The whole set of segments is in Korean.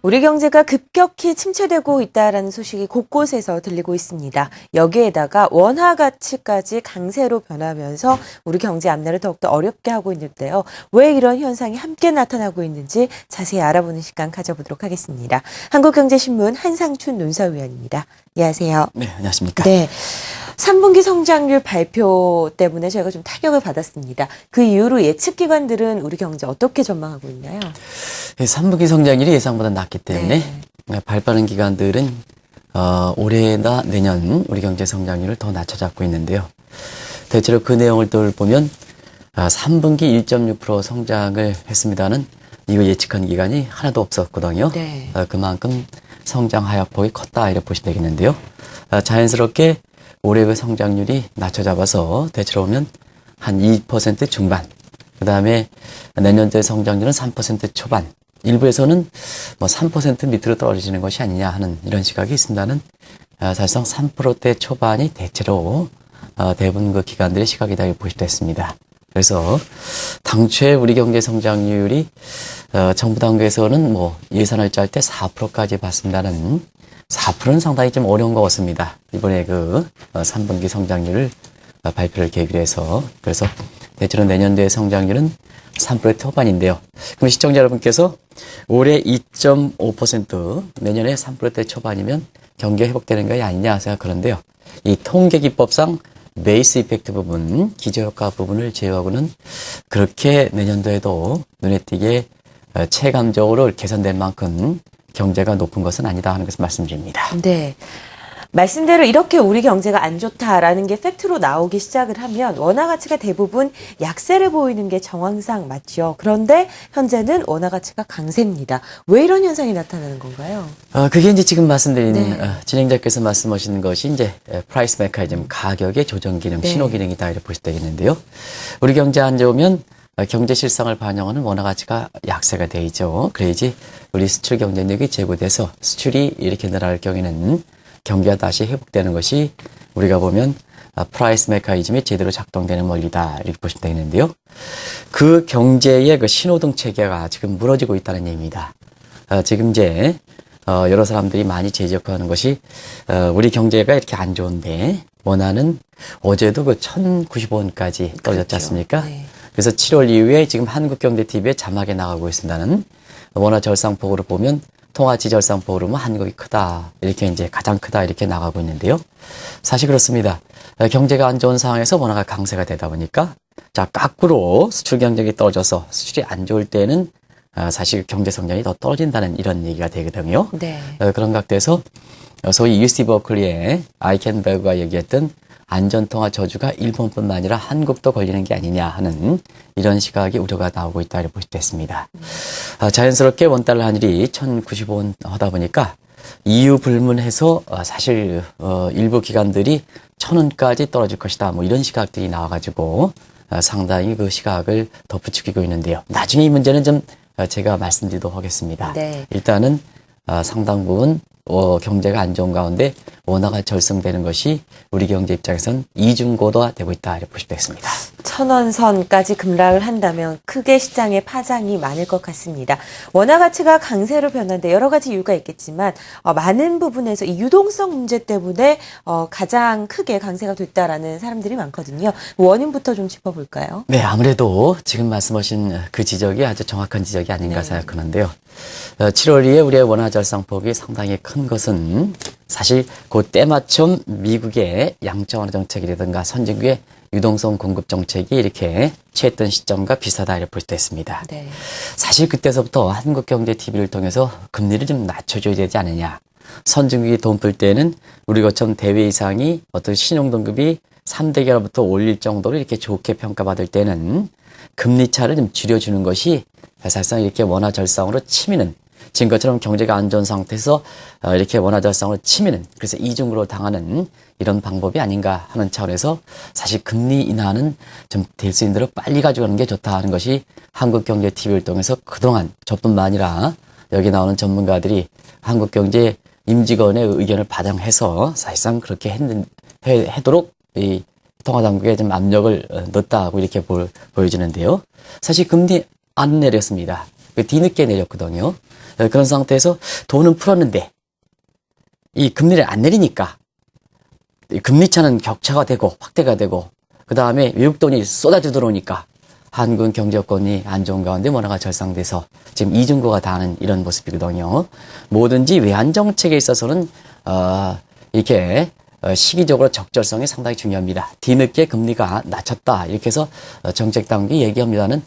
우리 경제가 급격히 침체되고 있다라는 소식이 곳곳에서 들리고 있습니다. 여기에다가 원화 가치까지 강세로 변하면서 우리 경제 앞날을 더욱더 어렵게 하고 있는데요. 왜 이런 현상이 함께 나타나고 있는지 자세히 알아보는 시간 가져보도록 하겠습니다. 한국경제신문 한상춘 논설위원입니다. 안녕하세요. 네, 안녕하십니까. 네. 3분기 성장률 발표 때문에 저희가 좀 타격을 받았습니다. 그 이후로 예측기관들은 우리 경제 어떻게 전망하고 있나요? 3분기 성장률이 예상보다 낮기 때문에 발빠른 기관들은 올해나 내년 우리 경제 성장률을 더 낮춰잡고 있는데요. 대체로 그 내용을 보면 3분기 1.6% 성장을 했습니다는 이거 예측한 기관이 하나도 없었거든요. 네. 그만큼 성장 하락폭이 컸다 이렇게 보시면 되겠는데요. 자연스럽게 올해 그 성장률이 낮춰잡아서 대체로 보면 한 2% 중반, 그 다음에 내년도의 성장률은 3% 초반, 일부에서는 뭐 3% 밑으로 떨어지는 것이 아니냐 하는 이런 시각이 있습니다는 사실상 3%대 초반이 대체로 대부분 그 기관들의 시각이다 이렇게 보시면 됐습니다. 그래서 당초에 우리 경제 성장률이 정부 당국에서는 뭐 예산을 짤 때 4%까지 봤습니다는 4%는 상당히 좀 어려운 것 같습니다. 이번에 그 3분기 성장률을 발표를 계기로 해서 그래서 대체로 내년도의 성장률은 3% 초반인데요. 그럼 시청자 여러분께서 올해 2.5% 내년에 3%대 초반이면 경기가 회복되는 것이 아니냐 생각하는데요. 이 통계기법상 베이스 이펙트 부분, 기저효과 부분을 제외하고는 그렇게 내년도에도 눈에 띄게 체감적으로 개선된 만큼 경제가 높은 것은 아니다 하는 것을 말씀드립니다. 네. 말씀대로 이렇게 우리 경제가 안 좋다라는 게 팩트로 나오기 시작을 하면 원화 가치가 대부분 약세를 보이는 게 정황상 맞죠. 그런데 현재는 원화 가치가 강세입니다. 왜 이런 현상이 나타나는 건가요? 그게 이제 지금 말씀드린 진행자께서 말씀하시는 것이 이제 프라이스 메커니즘, 가격의 조정 기능, 신호 기능이다 이렇게 보시면 되겠는데요. 우리 경제 안 좋으면 경제 실상을 반영하는 원화 가치가 약세가 돼 있죠. 그래야지 우리 수출 경쟁력이 제고돼서 수출이 이렇게 늘어날 경우에는 경기가 다시 회복되는 것이 우리가 보면 프라이스 메커니즘이 제대로 작동되는 원리다 이렇게 보시면 되겠는데요. 그 경제의 그 신호등 체계가 지금 무너지고 있다는 얘기입니다. 지금 이제 여러 사람들이 많이 지적하는 것이 우리 경제가 이렇게 안 좋은데 원화는 어제도 그 1,095원까지 떨어졌지 않습니까? 네. 그래서 7월 이후에 지금 한국경제TV에 자막에 나가고 있습니다는 원화 절상폭으로 보면 통화치 절상폭으로 보면 한국이 크다. 이렇게 이제 가장 크다. 이렇게 나가고 있는데요. 사실 그렇습니다. 경제가 안 좋은 상황에서 원화가 강세가 되다 보니까 자, 거꾸로 수출 경쟁이 떨어져서 수출이 안 좋을 때는 사실 경제 성장이 더 떨어진다는 이런 얘기가 되거든요. 네. 그런 각도에서 소위 UC 버클리의 아이켄베그가 얘기했던 안전통화 저주가 일본뿐만 아니라 한국도 걸리는 게 아니냐 하는 이런 시각이 우려가 나오고 있다 이렇게 보시면 됐습니다. 자연스럽게 원달러 환율이 1,095원 하다 보니까 이유 불문해서 사실 일부 기관들이 1,000원까지 떨어질 것이다 뭐 이런 시각들이 나와가지고 상당히 그 시각을 덧붙이고 있는데요. 나중에 이 문제는 좀 제가 말씀드리도록 하겠습니다. 네. 일단은 상당 부분 경제가 안 좋은 가운데 원화가 절성되는 것이 우리 경제 입장에선 이중고도화 되고 있다 이렇게 보시면 되겠습니다. 1,000원 선까지 급락을 한다면 크게 시장에 파장이 많을 것 같습니다. 원화 가치가 강세로 변하는데 여러 가지 이유가 있겠지만 많은 부분에서 이 유동성 문제 때문에 가장 크게 강세가 됐다라는 사람들이 많거든요. 원인부터 좀 짚어볼까요? 네, 아무래도 지금 말씀하신 그 지적이 아주 정확한 지적이 아닌가 생각하는데요. 7월 이후에 우리의 원화 절상폭이 상당히 큰 것은 사실 그 때맞춤 미국의 양적 완화 정책이라든가 선진국의 유동성 공급 정책이 이렇게 취했던 시점과 비슷하다 이렇게 볼 수 있습니다. 네. 사실 그때서부터 한국경제TV를 통해서 금리를 좀 낮춰줘야 되지 않느냐. 선진국이 돈 풀 때는 우리 것처럼 대외 이상이 어떤 신용등급이 3대 결부터 올릴 정도로 이렇게 좋게 평가받을 때는 금리 차를 좀 줄여주는 것이 사실상 이렇게 원화 절상으로 치미는 지금 것처럼 경제가 안 좋은 상태에서 이렇게 원화 절상으로 치미는 그래서 이중으로 당하는 이런 방법이 아닌가 하는 차원에서 사실 금리 인하는 좀 될 수 있는 대로 빨리 가져가는 게 좋다 하는 것이 한국경제TV를 통해서 그동안 저뿐만 아니라 여기 나오는 전문가들이 한국경제 임직원의 의견을 반영해서 사실상 그렇게 하도록 이 통화당국에 좀 압력을 넣었다고 이렇게 보여지는데요. 사실 금리 안 내렸습니다. 뒤늦게 내렸거든요. 그런 상태에서 돈은 풀었는데 이 금리를 안 내리니까 이 금리 차는 격차가 되고 확대가 되고 그 다음에 외국 돈이 쏟아져 들어오니까 한국 경제 여건이 안 좋은 가운데 원화가 절상돼서 지금 이중고가 다하는 이런 모습이거든요. 뭐든지 외환 정책에 있어서는 이렇게 시기적으로 적절성이 상당히 중요합니다. 뒤늦게 금리가 낮췄다 이렇게 해서 정책 당국이 얘기합니다는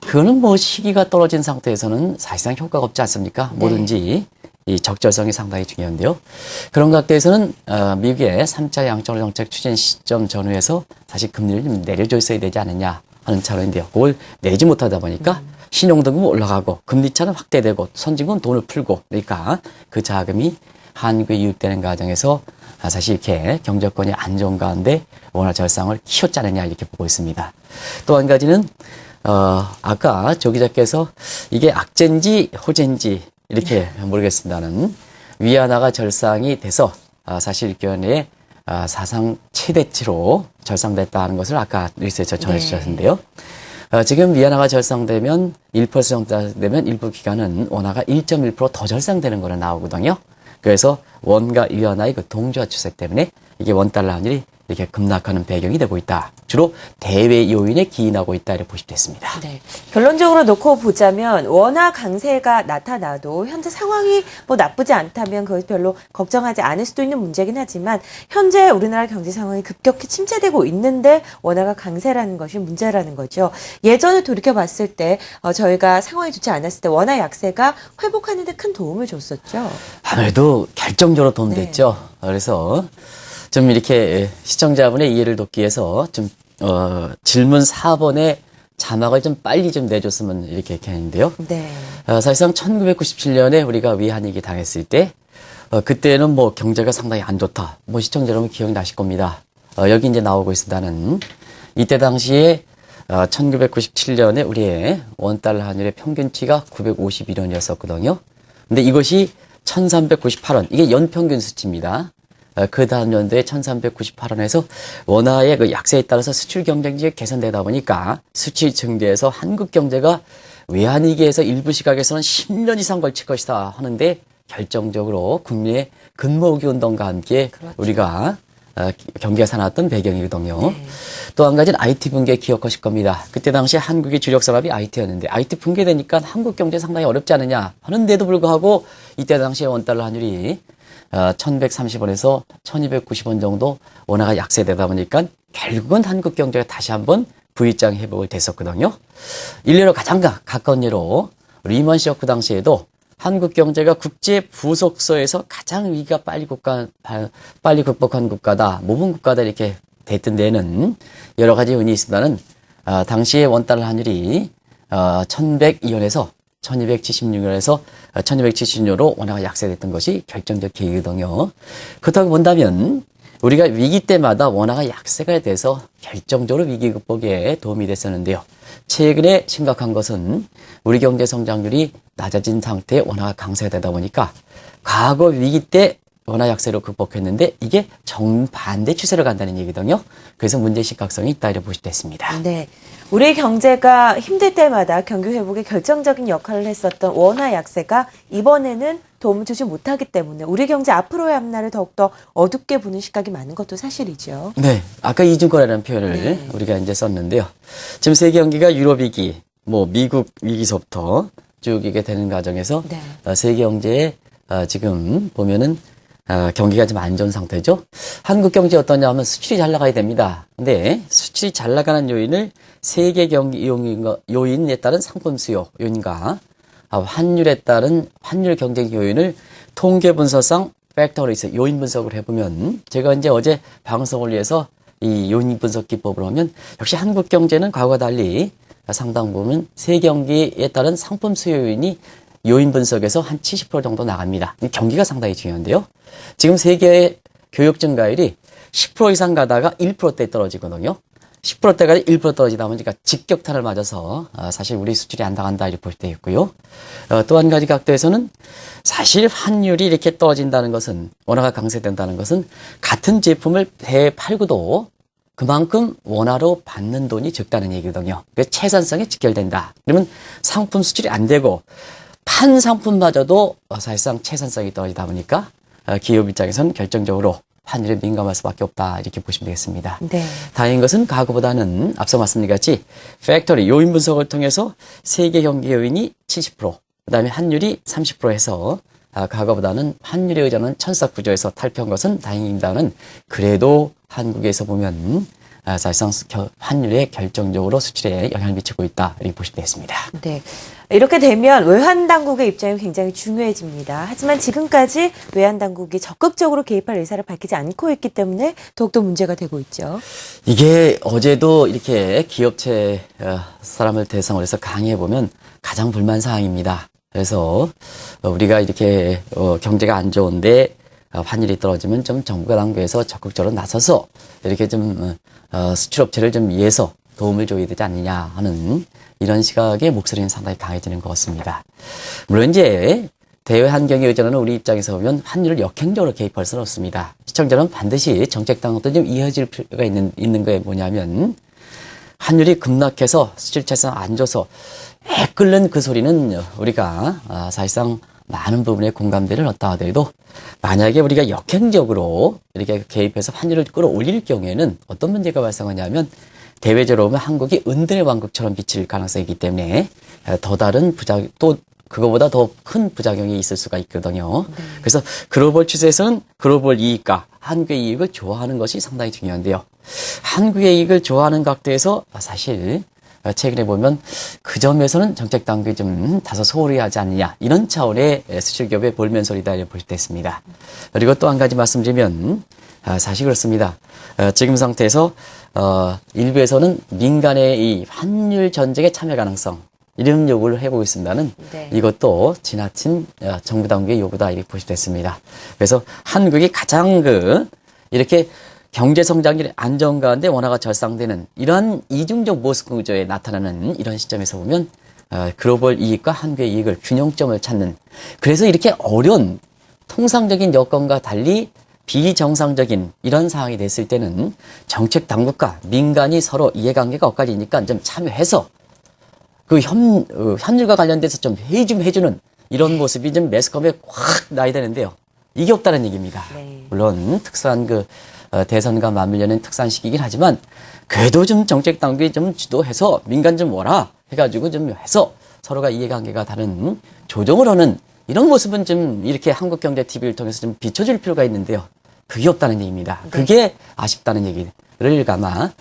그거는 뭐 시기가 떨어진 상태에서는 사실상 효과가 없지 않습니까? 네. 뭐든지 이 적절성이 상당히 중요한데요. 그런 각도에서는 미국의 3차 양적 정책 추진 시점 전후에서 사실 금리를 좀 내려줘 있어야 되지 않느냐 하는 차원인데요. 그걸 내지 못하다 보니까 신용등급은 올라가고 금리차는 확대되고 선진국은 돈을 풀고 그러니까 그 자금이 한국에 유입되는 과정에서 사실 이렇게 경제권이 안 좋은 가운데 원화 절상을 키웠지 않느냐 이렇게 보고 있습니다. 또 한 가지는 아까 조 기자께서 이게 악재인지 호재인지 이렇게 모르겠습니다는 위안화가 절상이 돼서 사실 일견에 사상 최대치로 절상됐다 하는 것을 아까 리서치에 전해주셨는데요. 지금 위안화가 절상되면 1% 정도 되면 일부 기간은 원화가 1.1% 더 절상되는 거로 나오거든요. 그래서 원과 위안화의 그 동조화 추세 때문에 이게 원달러 환율이 이렇게 급락하는 배경이 되고 있다. 주로 대외 요인에 기인하고 있다 이렇게 보시면 됐습니다. 네. 결론적으로 놓고 보자면 원화 강세가 나타나도 현재 상황이 뭐 나쁘지 않다면 그것이 별로 걱정하지 않을 수도 있는 문제긴 하지만 현재 우리나라 경제 상황이 급격히 침체되고 있는데 원화가 강세라는 것이 문제라는 거죠. 예전에 돌이켜봤을 때 저희가 상황이 좋지 않았을 때 원화 약세가 회복하는 데 큰 도움을 줬었죠. 아무래도 결정적으로 네. 도움됐죠. 그래서 좀 이렇게 시청자분의 이해를 돕기 위해서 좀 질문 4번의 자막을 좀 빨리 좀 내줬으면 이렇게 했는데요. 네. 사실상 1997년에 우리가 위안위기 당했을 때 그때는 뭐 경제가 상당히 안 좋다. 뭐 시청자 여러분 기억나실 겁니다. 여기 이제 나오고 있습니다는 이때 당시에 1997년에 우리의 원달러 환율의 평균치가 951원이었었거든요. 근데 이것이 1398원, 이게 연평균 수치입니다. 그 다음 연도에 1398원에서 원화의 그 약세에 따라서 수출 경쟁력이 개선되다 보니까 수치 증대해서 한국 경제가 외환위기에서 일부 시각에서는 10년 이상 걸칠 것이다 하는데 결정적으로 국민의 근모으기 운동과 함께 그렇죠. 우리가 경기가 살아났던 배경이거든요. 네. 또 한 가지는 IT 붕괴 기억하실 겁니다. 그때 당시 한국의 주력 산업이 IT였는데 IT 붕괴되니까 한국 경제 상당히 어렵지 않느냐 하는데도 불구하고 이때 당시에 원달러 환율이 1130원에서 1290원 정도 원화가 약세되다 보니까 결국은 한국 경제가 다시 한번 V장 회복을 됐었거든요. 일례로 가장 가까운 예로 리먼 쇼크 당시에도 한국 경제가 국제 부속서에서 가장 위기가 빨리 극복한 국가다, 모범 국가다 이렇게 됐던 데는 여러 가지 요인이 있습니다는 당시에 원달러 환율이 1102원에서 1276원에서 1276원으로 원화가 약세됐던 것이 결정적 계기거든요. 그렇다고 본다면 우리가 위기 때마다 원화가 약세가 돼서 결정적으로 위기 극복에 도움이 됐었는데요. 최근에 심각한 것은 우리 경제 성장률이 낮아진 상태에 원화가 강세되다 보니까 과거 위기 때 원화 약세로 극복했는데 이게 정반대 추세로 간다는 얘기거든요. 그래서 문제의 심각성이 있다 이렇게 보시면 됐습니다. 네. 우리 경제가 힘들 때마다 경기 회복에 결정적인 역할을 했었던 원화 약세가 이번에는 도움을 주지 못하기 때문에 우리 경제 앞으로의 앞날을 더욱더 어둡게 보는 시각이 많은 것도 사실이죠. 네. 아까 이중거래라는 표현을 네. 우리가 이제 썼는데요. 지금 세계 경기가 유럽 위기, 미국 위기서부터 쭉 이게 되는 과정에서 네. 세계 경제에 지금 보면은 경기가 좀 안 좋은 상태죠. 한국 경제 어떠냐 하면 수출이 잘 나가야 됩니다. 근데 수출이 잘 나가는 요인을 세계 경기 요인에 따른 상품 수요 요인과 환율에 따른 환율 경쟁 요인을 통계 분석상 팩터리스 요인 분석을 해보면 제가 이제 어제 방송을 위해서 이 요인 분석 기법을 하면 역시 한국 경제는 과거와 달리 상당 부분 세계 경기에 따른 상품 수요 요인이 요인 분석에서 한 70% 정도 나갑니다. 경기가 상당히 중요한데요. 지금 세계의 교육 증가율이 10% 이상 가다가 1%대 떨어지거든요. 10%대가 1% 떨어지다 보니까 직격탄을 맞아서 사실 우리 수출이 안 나간다 이렇게 볼 때 있고요. 또 한 가지 각도에서는 사실 환율이 이렇게 떨어진다는 것은 원화가 강세된다는 것은 같은 제품을 대팔고도 그만큼 원화로 받는 돈이 적다는 얘기거든요. 그래서 채산성이 직결된다. 그러면 상품 수출이 안 되고 판 상품마저도 사실상 채산성이 떨어지다 보니까 기업 입장에서는 결정적으로 환율에 민감할 수밖에 없다 이렇게 보시면 되겠습니다. 네. 다행인 것은 과거보다는 앞서 말씀드렸같이 팩토리 요인 분석을 통해서 세계 경기 요인이 70%, 그다음에 환율이 30% 해서 과거보다는 환율에 의존하는 천사 구조에서 탈피한 것은 다행입니다는 그래도 한국에서 보면 사실상 환율에 결정적으로 수출에 영향을 미치고 있다 이렇게 보시면 되겠습니다. 네. 이렇게 되면 외환 당국의 입장이 굉장히 중요해집니다. 하지만 지금까지 외환 당국이 적극적으로 개입할 의사를 밝히지 않고 있기 때문에 더욱더 문제가 되고 있죠. 이게 어제도 이렇게 기업체 사람을 대상으로 해서 강의해보면 가장 불만 사항입니다. 그래서 우리가 이렇게 경제가 안 좋은데 환율이 떨어지면 좀 정부가 당국에서 적극적으로 나서서 이렇게 좀 수출업체를 좀 위해서 도움을 줘야 되지 않느냐 하는 이런 시각의 목소리는 상당히 강해지는 것 같습니다. 물론 이제 대외 환경에 의존하는 우리 입장에서 보면 환율을 역행적으로 개입할 수는 없습니다. 시청자는 반드시 정책 당국도 좀 이어질 필요가 있는 거에 뭐냐면 환율이 급락해서 수출처에서 안 줘서 끓는 그 소리는 우리가 사실상 많은 부분에 공감대를 얻다 하더라도 만약에 우리가 역행적으로 이렇게 개입해서 환율을 끌어올릴 경우에는 어떤 문제가 발생하냐면 대외적으로 보면 한국이 은둔의 왕국처럼 비칠 가능성이 있기 때문에 더 다른 부작용, 또 그거보다 더 큰 부작용이 있을 수가 있거든요. 그래서 글로벌 추세에서는 글로벌 이익과 한국의 이익을 좋아하는 것이 상당히 중요한데요. 한국의 이익을 좋아하는 각도에서 사실 최근에 보면 그 점에서는 정책 당국이 좀 다소 소홀히 하지 않느냐 이런 차원의 수출기업의 볼멘소리다 이렇게 볼 수 있습니다. 그리고 또 한 가지 말씀드리면 사실 그렇습니다. 지금 상태에서 일부에서는 민간의 이 환율 전쟁에 참여 가능성 이런 요구를 해보고 있습니다는 네. 이것도 지나친 정부 당국의 요구다 이렇게 보시면 됐습니다. 그래서 한국이 가장 이렇게 경제 성장률의 안정가운데 원화가 절상되는 이러한 이중적 모습 구조에 나타나는 이런 시점에서 보면 글로벌 이익과 한국의 이익을 균형점을 찾는 그래서 이렇게 어려운 통상적인 여건과 달리 비정상적인 이런 상황이 됐을 때는 정책 당국과 민간이 서로 이해관계가 엇갈리니까 좀 참여해서 그 환율과 관련돼서 좀 회의 좀 해주는 이런 모습이 좀 매스컴에 확 나야 되는데요. 이게 없다는 얘기입니다. 네. 물론 특수한 대선과 맞물려는 특수한 시기이긴 하지만 그래도 좀 정책 당국이 좀 주도해서 민간 좀 와라 해가지고 좀 해서 서로가 이해관계가 다른 조정을 하는 이런 모습은 좀 이렇게 한국경제TV를 통해서 좀 비춰줄 필요가 있는데요. 그게 없다는 얘기입니다. 네. 그게 아쉽다는 얘기를 아마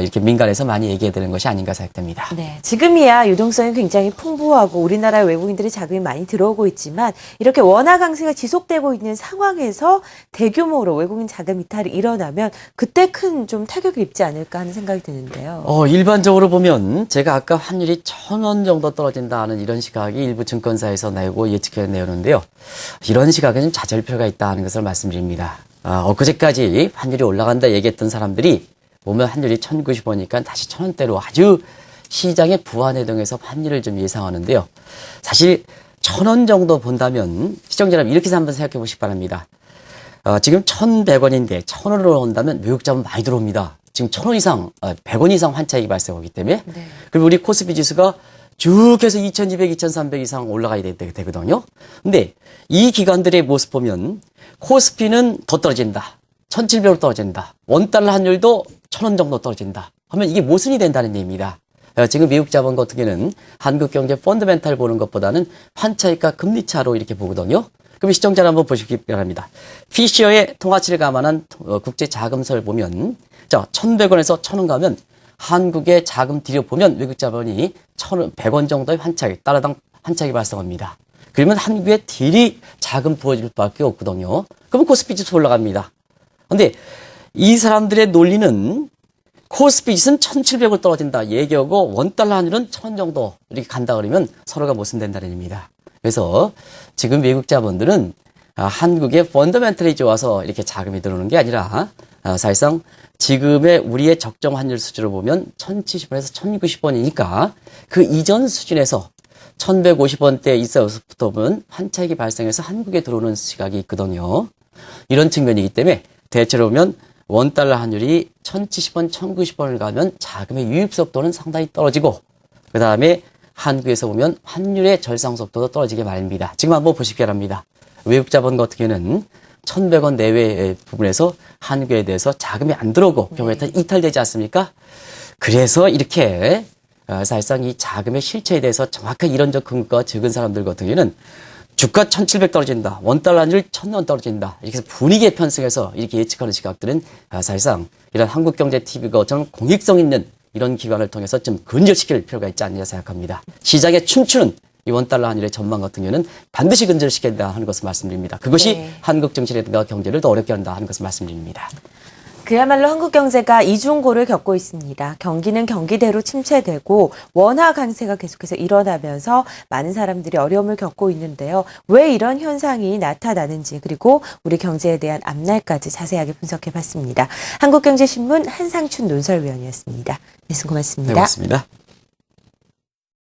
이렇게 민간에서 많이 얘기해야 되는 것이 아닌가 생각됩니다. 네, 지금이야 유동성이 굉장히 풍부하고 우리나라 외국인들이 자금이 많이 들어오고 있지만 이렇게 원화 강세가 지속되고 있는 상황에서 대규모로 외국인 자금 이탈이 일어나면 그때 큰 좀 타격을 입지 않을까 하는 생각이 드는데요. 일반적으로 보면 제가 아까 환율이 1,000원 정도 떨어진다는 이런 시각이 일부 증권사에서 내고 예측해 내오는데요. 이런 시각은 좀 자제할 필요가 있다는 것을 말씀드립니다. 엊그제까지 환율이 올라간다 얘기했던 사람들이 보면 환율이 1,090원이니까 다시 1,000원대로 아주 시장의 부안해동에서 환율을 좀 예상하는데요. 사실 1,000원 정도 본다면 시청자 여러분 이렇게 한번 생각해 보시기 바랍니다. 지금 1,100원인데 1,000원으로 온다면 외국 자본 많이 들어옵니다. 지금 1,000원 이상, 100원 이상 환차익이 발생하기 때문에 네. 그리고 우리 코스피 지수가 쭉 해서 2,200, 2,300 이상 올라가야 되거든요. 근데 이 기관들의 모습 보면 코스피는 더 떨어진다. 1,700으로 떨어진다. 원달러 환율도 1,000원 정도 떨어진다. 하면 이게 모순이 된다는 얘기입니다. 지금 미국 자본 같은 경우는 한국 경제 펀더멘탈 보는 것보다는 환차익과 금리차로 이렇게 보거든요. 그럼 시청자를 한번 보시기 바랍니다. 피셔의 통화치를 감안한 국제 자금설 보면 자 1,100원에서 1,000원 가면 한국의 자금 들여보면 외국 자본이 1,100원 정도의 환차익, 달러당 환차익이 발생합니다. 그러면 한국에 딜이 자금 부어질 수밖에 없거든요. 그러면 코스피 지수 올라갑니다. 근데 이 사람들의 논리는 코스피 지수는 1,700을 떨어진다 얘기하고 원달러 환율은 1,000원 정도 이렇게 간다 그러면 서로가 모순된다는 얘기입니다. 그래서 지금 외국 자본들은 한국의 펀더멘털이 좋아서 이렇게 자금이 들어오는 게 아니라 사실상 지금의 우리의 적정 환율 수준을 보면 1,070원에서 1,090원이니까 그 이전 수준에서 1,150원대에 있어서부터 보면 환차익이 발생해서 한국에 들어오는 시각이 있거든요. 이런 측면이기 때문에 대체로 보면 원달러 환율이 1,070원, 1,090원을 가면 자금의 유입 속도는 상당히 떨어지고 그 다음에 한국에서 보면 환율의 절상 속도도 떨어지게 마련입니다. 지금 한번 보시기 바랍니다. 외국 자본 같은 경우에는 1,100원 내외의 부분에서 한국에 대해서 자금이 안 들어오고 경우에 따라 이탈되지 않습니까? 그래서 이렇게 사실상 이 자금의 실체에 대해서 정확한 이론적 근거가 적은 사람들 같은 경우에는 주가 1,700 떨어진다. 원달러 환율 1,000원 떨어진다. 이렇게 해서 분위기에 편승해서 이렇게 예측하는 시각들은 사실상 이런 한국경제TV가 어쩌면 공익성 있는 이런 기관을 통해서 좀 근절시킬 필요가 있지 않느냐 생각합니다. 시장에 춤추는 이 원달러 환율의 전망 같은 경우는 반드시 근절시켜야 된다 하는 것을 말씀드립니다. 그것이 네. 한국 정치라든가 경제를 더 어렵게 한다 하는 것을 말씀드립니다. 그야말로 한국 경제가 이중고를 겪고 있습니다. 경기는 경기대로 침체되고 원화 강세가 계속해서 일어나면서 많은 사람들이 어려움을 겪고 있는데요. 왜 이런 현상이 나타나는지 그리고 우리 경제에 대한 앞날까지 자세하게 분석해봤습니다. 한국경제신문 한상춘 논설위원이었습니다. 말씀 고맙습니다. 네, 고맙습니다.